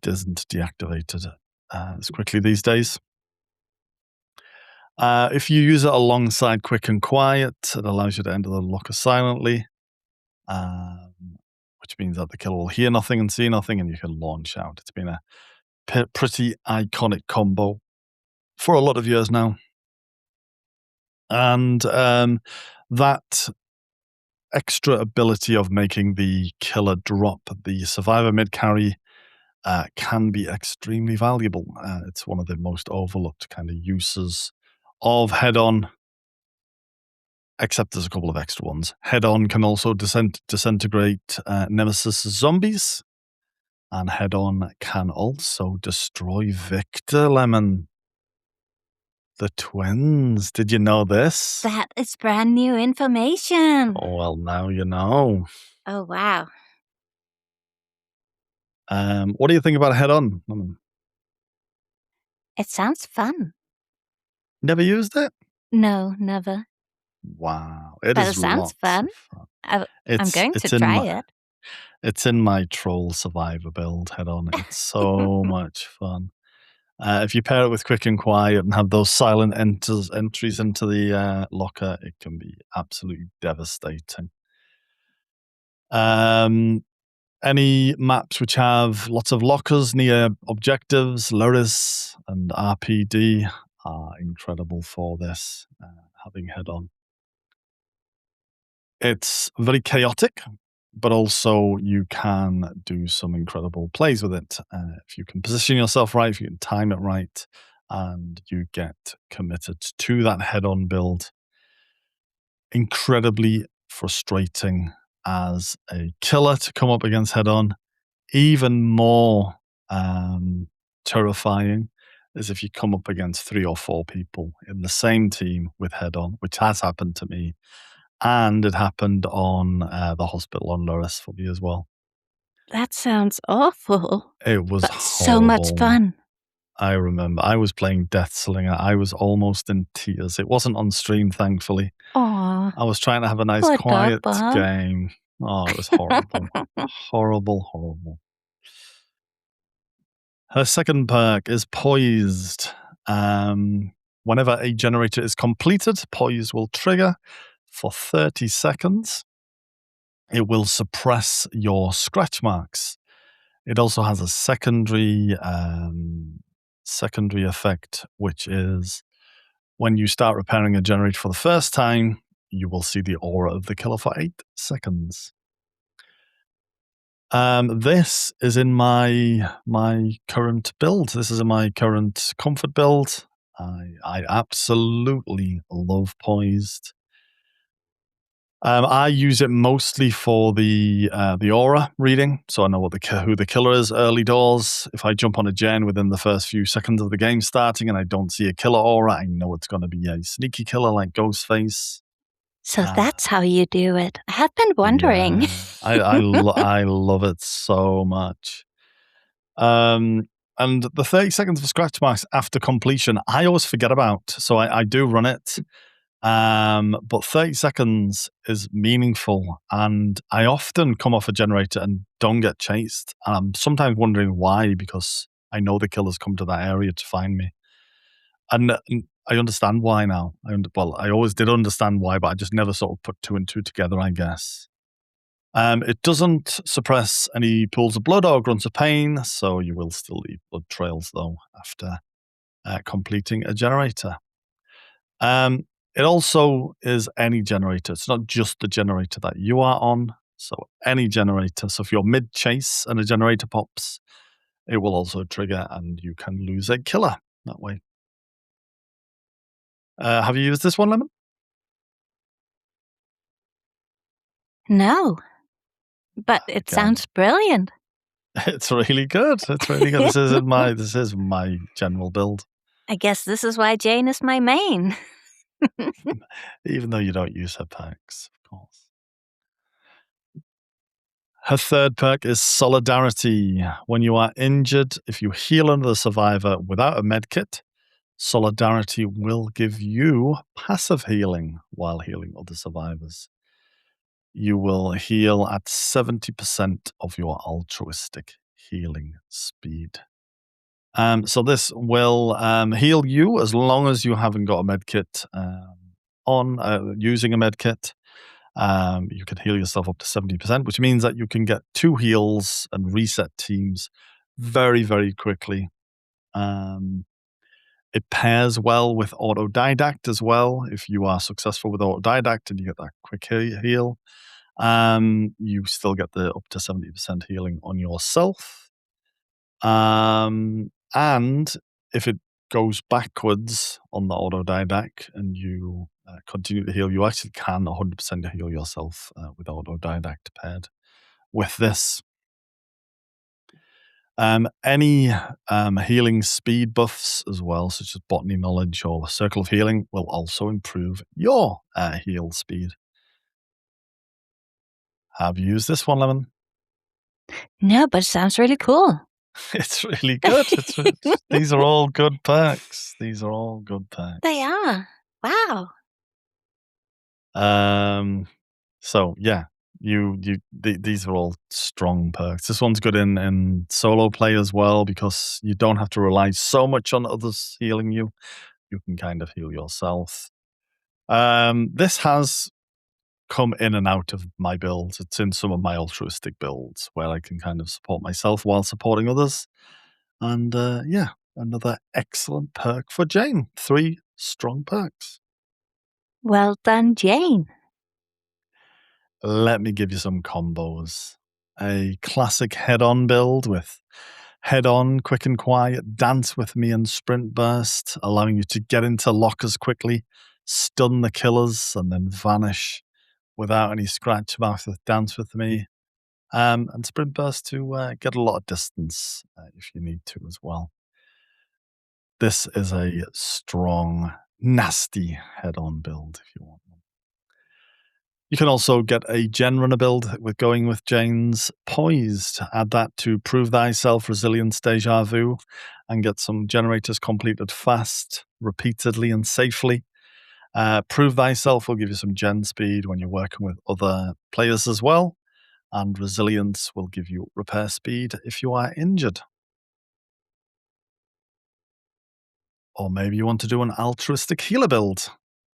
isn't deactivated as quickly these days. If you use it alongside Quick and Quiet, it allows you to enter the locker silently, which means that the killer will hear nothing and see nothing, and you can launch out. It's been a pretty iconic combo for a lot of years now. And that extra ability of making the killer drop the survivor mid-carry can be extremely valuable. It's one of the most overlooked kind of uses of Head On, except there's a couple of extra ones. Head On can also disintegrate Nemesis zombies, and Head On can also destroy Victor Lemon. The twins. Did you know this? That is brand new information. Oh, well, now you know. Oh, wow. What do you think about Head On? It sounds fun. Never used it? No, never. Wow. But it sounds fun. I'm going to try it. It's in my troll survivor build, Head On. It's so much fun. If you pair it with Quick and Quiet and have those silent entries into the locker, it can be absolutely devastating. Any maps which have lots of lockers near objectives, Luris and RPD are incredible for this, having Head On. It's very chaotic, but also you can do some incredible plays with it. If you can position yourself right, if you can time it right, and you get committed to that Head On build. Incredibly frustrating as a killer to come up against Head On. Even more terrifying is if you come up against 3 or 4 people in the same team with Head On, which has happened to me. And it happened on the hospital on Luris for me as well. That sounds awful. It was so much fun. I remember I was playing Death Slinger. I was almost in tears. It wasn't on stream, thankfully. Aww. I was trying to have a nice, quiet game. Oh, it was horrible. Horrible. Her second perk is Poised. Whenever a generator is completed, Poised will trigger for 30 seconds. It will suppress your scratch marks. It also has a secondary effect, which is when you start repairing a generator for the first time, you will see the aura of the killer for 8 seconds. This is in my current build. This is in my current comfort build. I absolutely love Poised. I use it mostly for the aura reading, so I know who the killer is early doors. If I jump on a gen within the first few seconds of the game starting and I don't see a killer aura, I know it's going to be a sneaky killer like Ghostface. So that's how you do it. I have been wondering. Yeah, I love it so much. And the 30 seconds of scratch marks after completion, I always forget about. So I do run it. But 30 seconds is meaningful, and I often come off a generator and don't get chased. And I'm sometimes wondering why, because I know the killers come to that area to find me. And I understand why now. I always did understand why, but I just never sort of put two and two together, I guess. It doesn't suppress any pools of blood or grunts of pain, so you will still leave blood trails, though, after completing a generator. It also is any generator. It's not just the generator that you are on. So any generator. So if you're mid-chase and a generator pops, it will also trigger and you can lose a killer that way. Have you used this one, Lemon? No, but it sounds brilliant. It's really good. It's really good. This is my general build. I guess this is why Jane is my main. Even though you don't use her perks, of course. Her third perk is Solidarity. When you are injured, if you heal another survivor without a medkit, Solidarity will give you passive healing while healing other survivors. You will heal at 70% of your altruistic healing speed. So this will heal you as long as you haven't got a medkit on using a medkit. You can heal yourself up to 70%, which means that you can get 2 heals and reset teams very, very quickly. It pairs well with Autodidact as well. If you are successful with Autodidact and you get that quick heal, you still get the up to 70% healing on yourself. And if it goes backwards on the Autodidact and you continue to heal, you actually can 100% heal yourself with Autodidact paired with this. Any healing speed buffs as well, such as Botany Knowledge or Circle of Healing, will also improve your heal speed. Have you used this one, Lemon? No, but it sounds really cool. It's really good. These are all good perks. These are all good perks. They are. Wow. So yeah, these are all strong perks. This one's good in solo play as well because you don't have to rely so much on others healing you. You can kind of heal yourself. This has come in and out of my builds. It's in some of my altruistic builds where I can kind of support myself while supporting others. And yeah, another excellent perk for Jane. 3 strong perks. Well done, Jane. Let me give you some combos. A classic head-on build with head-on, quick and quiet, dance with me and sprint burst, allowing you to get into lockers quickly, stun the killers, and then vanish without any scratch mouth with dance with me. And sprint burst to get a lot of distance if you need to as well. This is a strong, nasty head-on build if you want one. You can also get a gen runner build with going with Jane's Poised. Add that to Prove Thyself, Resilience, Deja Vu, and get some generators completed fast, repeatedly, and safely. Prove Thyself will give you some gen speed when you're working with other players as well, and Resilience will give you repair speed if you are injured. Or maybe you want to do an altruistic healer build.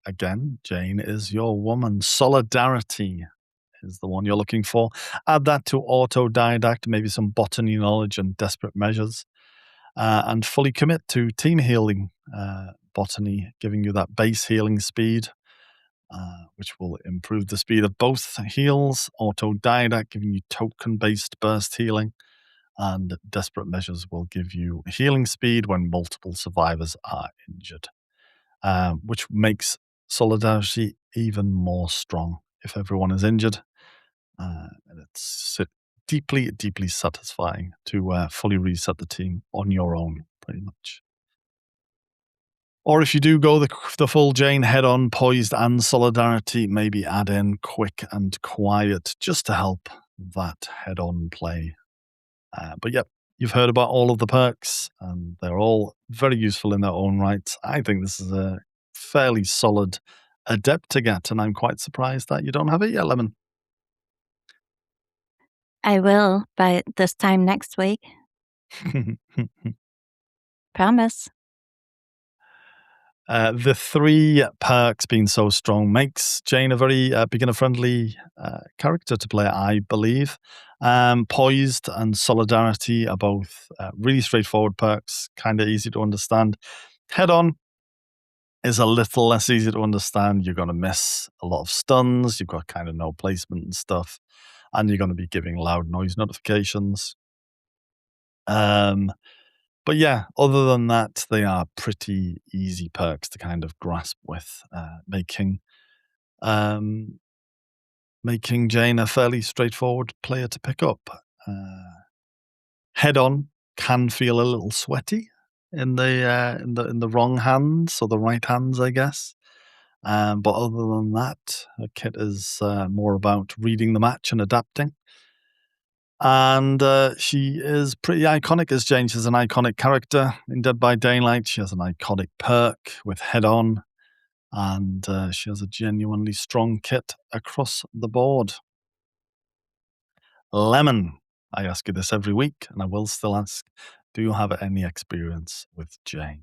Again, Jane is your woman. Solidarity is the one you're looking for. Add that to Autodidact, maybe some Botany Knowledge and Desperate Measures, and fully commit to team healing. Botany giving you that base healing speed, which will improve the speed of both heals. Autodidact giving you token-based burst healing. And Desperate Measures will give you healing speed when multiple survivors are injured, which makes Solidarity even more strong if everyone is injured. And it's deeply, deeply satisfying to fully reset the team on your own, pretty much. Or if you do go the full Jane head-on, Poised and Solidarity, maybe add in Quick and Quiet just to help that head-on play. But yep, you've heard about all of the perks, and they're all very useful in their own rights. I think this is a fairly solid adept to get, and I'm quite surprised that you don't have it yet, Lemon. I will by this time next week. Promise. The 3 perks being so strong makes Jane a very beginner-friendly character to play, I believe. Poised and Solidarity are both really straightforward perks, kind of easy to understand. Head On is a little less easy to understand. You're going to miss a lot of stuns. You've got kind of no placement and stuff. And you're going to be giving loud noise notifications. But yeah, other than that, they are pretty easy perks to kind of grasp with, making Jane a fairly straightforward player to pick up. Head On can feel a little sweaty in the wrong hands or the right hands, I guess. But other than that, her kit is more about reading the match and adapting. And she is pretty iconic as Jane. She's an iconic character in Dead by Daylight. She has an iconic perk with Head On. And she has a genuinely strong kit across the board. Lemon, I ask you this every week, and I will still ask, do you have any experience with Jane?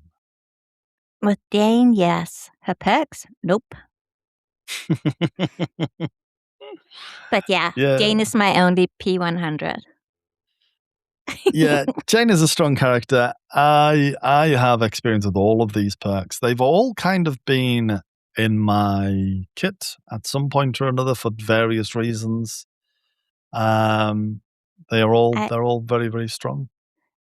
With Jane, yes. Her perks? Nope. But yeah, Jane is my only P100. Yeah, Jane is a strong character. I have experience with all of these perks. They've all kind of been in my kit at some point or another for various reasons. They're all very, very strong.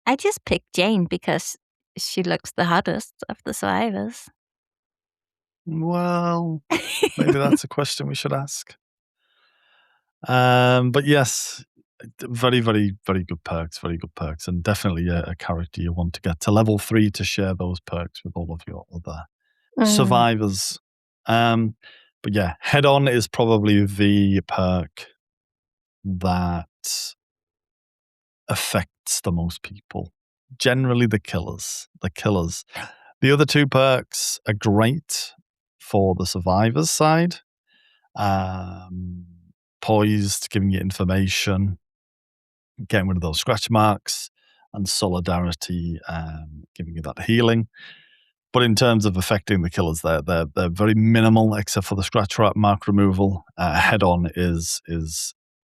I just picked Jane because she looks the hottest of the survivors. Well, maybe that's a question we should ask. But yes, very, very, very good perks, and definitely a character you want to get to level 3 to share those perks with all of your other survivors. But yeah, Head On is probably the perk that affects the most people. Generally the killers. The other 2 perks are great for the survivors side. Poised, giving you information, getting rid of those scratch marks, and Solidarity, giving you that healing. But in terms of affecting the killers, they're very minimal, except for the scratch mark removal. Head On is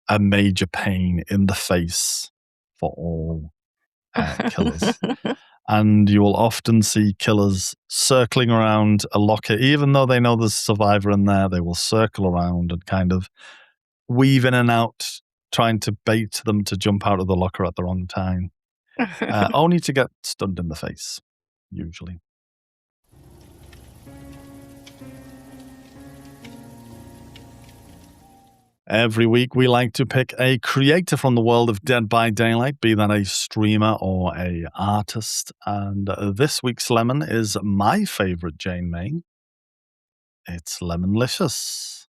a major pain in the face for all killers. And you will often see killers circling around a locker, even though they know there's a survivor in there. They will circle around and kind of weave in and out, trying to bait them to jump out of the locker at the wrong time, only to get stunned in the face, usually. Every week, we like to pick a creator from the world of Dead by Daylight, be that a streamer or a artist. And this week's Lemon is my favorite Jane main. It's Lemonlicious.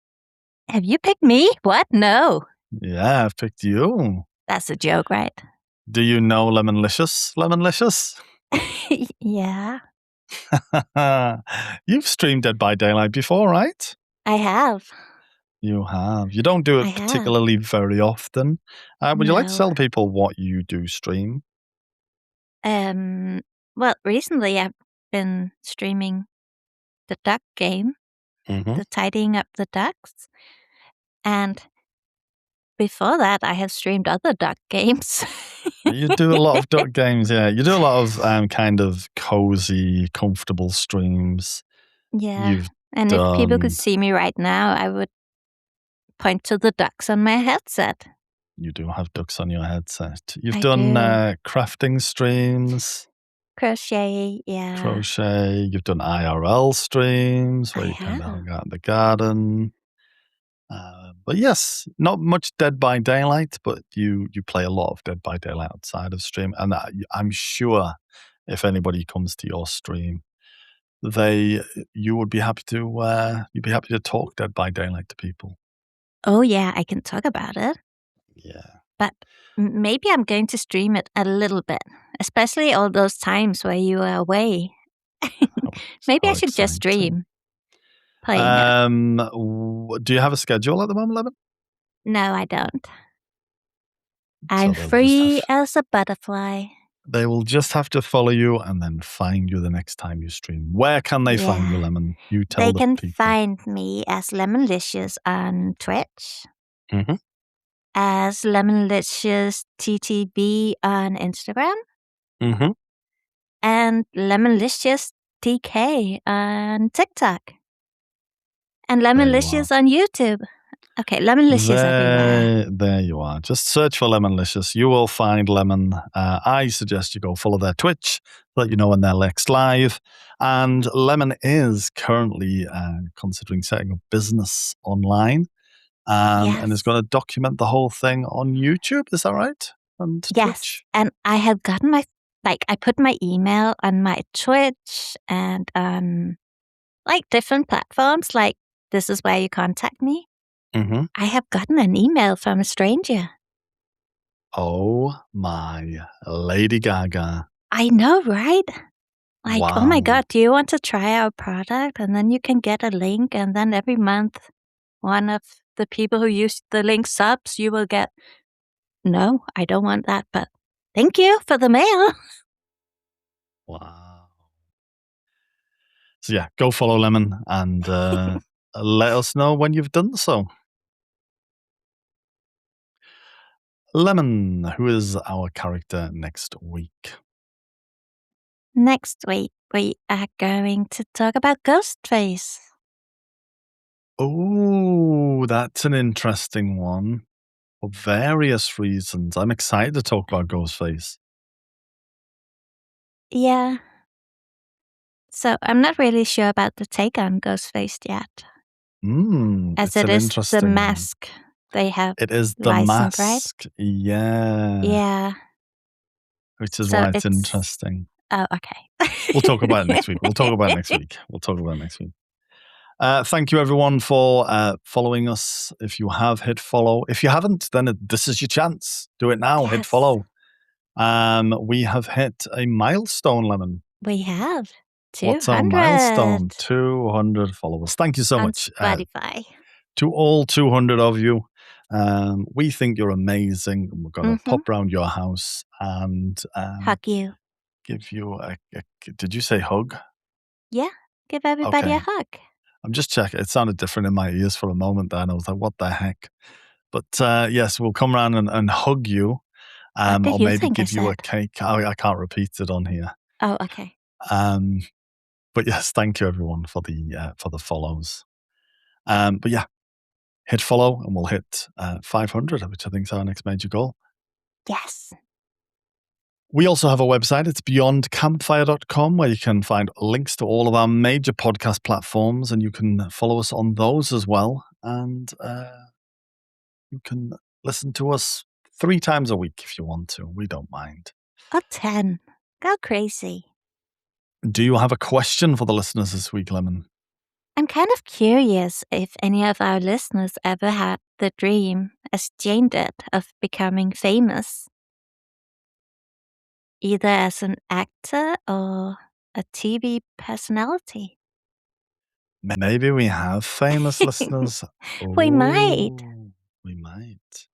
Have you picked me? What? No. Yeah, I've picked you. That's a joke, right? Do you know Lemonlicious? Yeah. You've streamed Dead by Daylight before, right? I have. You have. You don't do it particularly very often. Would you like to tell people what you do stream? Well, recently I've been streaming the duck game, the tidying up the ducks. And before that, I have streamed other duck games. You do a lot of duck games, yeah. You do a lot of kind of cozy, comfortable streams. Yeah. And if people could see me right now, I would point to the ducks on my headset. You do have ducks on your headset. You've done crafting streams. Crochet, yeah. Crochet. You've done IRL streams where you kind of hung out in the garden. But yes, not much Dead by Daylight, but you play a lot of Dead by Daylight outside of stream. And I'm sure if anybody comes to your stream, you would be happy to talk Dead by Daylight to people. Oh yeah, I can talk about it. Yeah. But maybe I'm going to stream it a little bit, especially all those times where you are away. Maybe I should just stream. playing it. Do you have a schedule at the moment, Lemon? No, I don't. I'm they'll just free as a butterfly. They will just have to follow you and then find you the next time you stream. Where can they find you, Yeah. Lemon? You tell They the can people. find me as Lemonlicious on Twitch, Mm-hmm. as Lemonlicious TTB on Instagram, Mm-hmm. and Lemonlicious TK on TikTok, and Lemonlicious on YouTube. Okay, Lemonlicious everywhere. There you are. Just search for Lemonlicious. You will find Lemon. I suggest you go follow their Twitch so that you know when they're next live. And Lemon is currently considering setting up business online and is going to document the whole thing on YouTube. Is that right? And Twitch? And I have gotten I put my email on my Twitch and on different platforms, this is where you contact me. Mm-hmm. I have gotten an email from a stranger. Oh my Lady Gaga. I know, right? Wow. Oh my God, do you want to try our product? And then you can get a link, and then every month, one of the people who use the link subs, you will get. No, I don't want that, but thank you for the mail. Wow. So yeah, go follow Lemon and let us know when you've done so. Lemon, who is our character next week? Next week, we are going to talk about Ghostface. Oh, that's an interesting one for various reasons. I'm excited to talk about Ghostface. Yeah. So I'm not really sure about the take on Ghostface yet. As it is the mask they have. It is the licensed, mask, right? yeah. Yeah. Which is why it's interesting. Oh, okay. We'll talk about it next week. Thank you, everyone, for following us. If you have, hit follow. If you haven't, then this is your chance. Do it now. Yes. Hit follow. We have hit a milestone, Lemon. We have. 200. What's our milestone? 200 followers. Thank you so much. Spotify. To all 200 of you. We think you're amazing. We're going to pop round your house and hug you. Give you did you say hug? Yeah. Give everybody a hug. I'm just checking. It sounded different in my ears for a moment there, and I was like, what the heck? But yes, we'll come around and hug you. Or maybe give you a cake. I can't repeat it on here. Oh, okay. But yes, thank you everyone for the follows. But yeah, hit follow and we'll hit 500, which I think is our next major goal. Yes. We also have a website. It's beyondcampfire.com, where you can find links to all of our major podcast platforms, and you can follow us on those as well. And you can listen to us 3 times a week if you want to. We don't mind. Or 10. Go crazy. Do you have a question for the listeners this week, Lemon? I'm kind of curious if any of our listeners ever had the dream, as Jane did, of becoming famous. Either as an actor or a TV personality. Maybe we have famous listeners. We might. We might.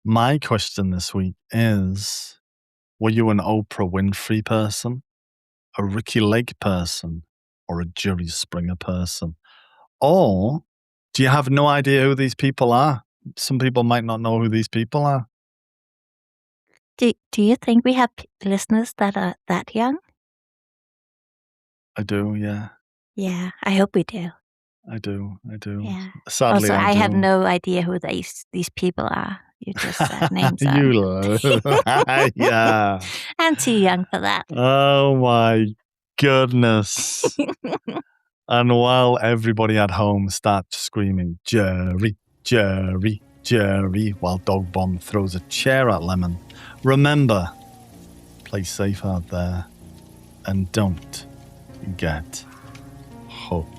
My question this week is, were you an Oprah Winfrey person, a Ricky Lake person, or a Jerry Springer person? Or do you have no idea who these people are? Some people might not know who these people are. Do you think we have listeners that are that young? I do, yeah. Yeah, I hope we do. I do. Yeah. Sadly, also, I have no idea who these people are. You just said names. Yeah. I'm too young for that. Oh my goodness. And while everybody at home starts screaming, Jerry, Jerry, Jerry, while Dogbomb throws a chair at Lemon, remember, play safe out there and don't get hooked.